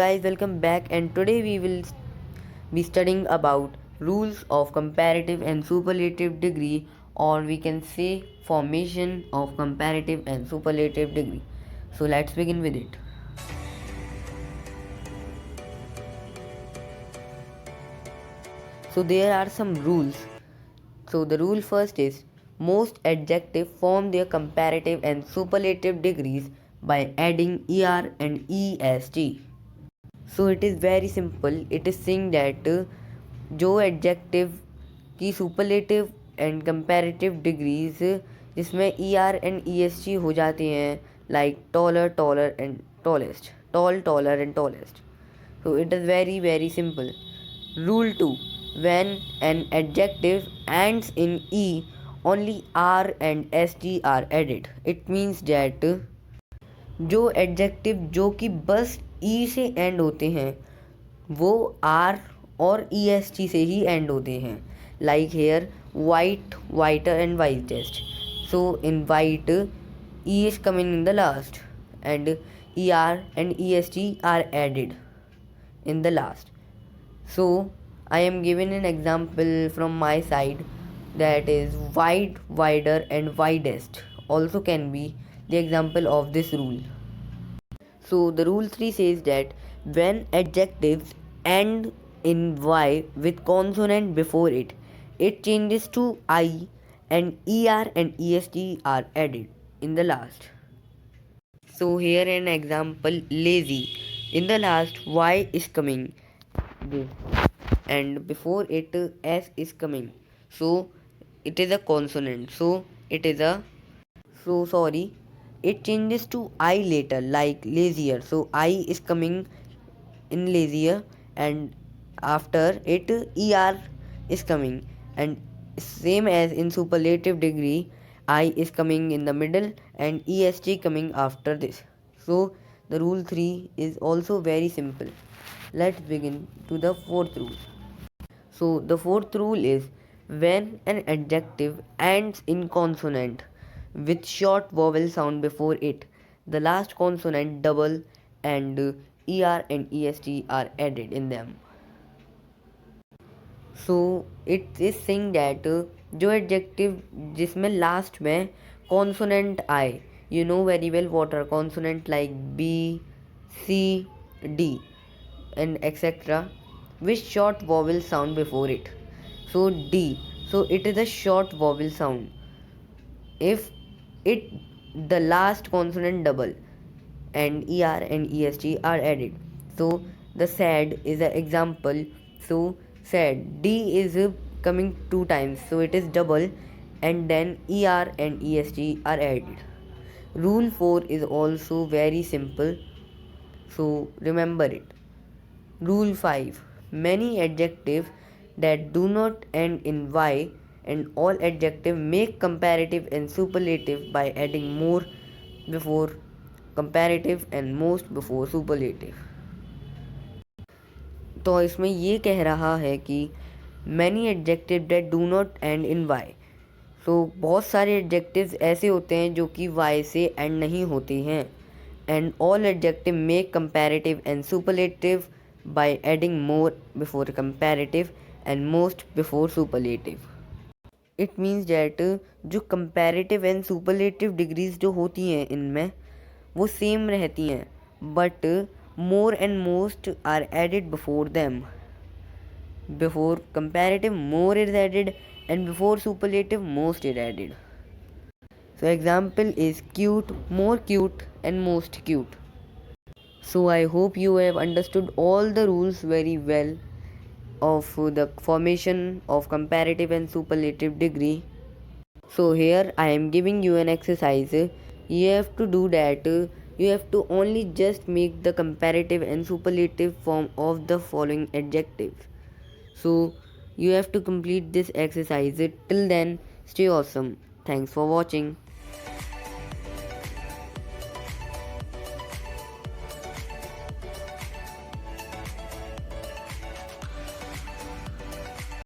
guys, welcome back, and today we will be studying about rules of comparative and superlative degree, or we can say formation of comparative and superlative degree. So let's begin with it. So there are some rules. So the rule first is most adjectives form their comparative and superlative degrees by adding er and est. So it is very simple. It is saying that जो adjective की superlative and comparative degrees जिसमें E R and E S G हो जाते हैं, like taller, taller and tallest, tall, taller and tallest. So it is very very simple. Rule 2, when an adjective ends in E only R and S T R added. It means that जो adjective जो कि बस ई से and होते हैं वो are और ई S T से ही एंड होते हैं. Like here white, whiter and whitest. So in white E is coming in the last and E R and E S T are added in the last. So I am giving an example from my side, that is wide, wider and widest also can be the example of this rule. So the rule 3 says that when adjectives end in y with consonant before it, it changes to I and er and est are added in the last. So here an example, lazy. In the last y is coming and before it s is coming. So it is a consonant. So it is a, so sorry, it changes to I later, like lazier. So I is coming in lazier and after it er is coming, and same as in superlative degree, I is coming in the middle and est coming after this. So the rule 3 is also very simple. Let's begin to the fourth rule. So the fourth rule is when an adjective ends in consonant with short vowel sound before it, the last consonant double and er and est are added in them. So it is saying that जो adjective जिसमें last में consonant आए, you know very well water consonant like B, C, D and etcetera which short vowel sound before it. So D, so it is a short vowel sound if it the last consonant double and er and est are added. So the sad is an example. So sad, d is coming two times, so it is double and then er and est are added. Rule 4 is also very simple, so remember it. Rule 5, many adjectives that do not end in y and all adjectives make comparative and superlative by adding more before comparative and most before superlative. तो इसमें ये कह रहा है कि many adjectives that do not end in y. सो बहुत सारे adjectives ऐसे होते हैं जो कि y से एंड नहीं होते हैं, and all adjective make comparative and superlative by adding more before comparative and most before superlative. It means that जो कंपैरेटिव एंड सुपरलेटिव डिग्रीज जो होती हैं इनमें वो सेम रहती हैं, but more and most are added before them. Before comparative more is added and before superlative most is added. So example is cute, more cute and most cute. So I hope you have understood all the rules very well of the formation of comparative and superlative degree. So here I am giving you an exercise. You have to do that. You have to only just make the comparative and superlative form of the following adjectives. So you have to complete this exercise. Till then, stay awesome. Thanks for watching.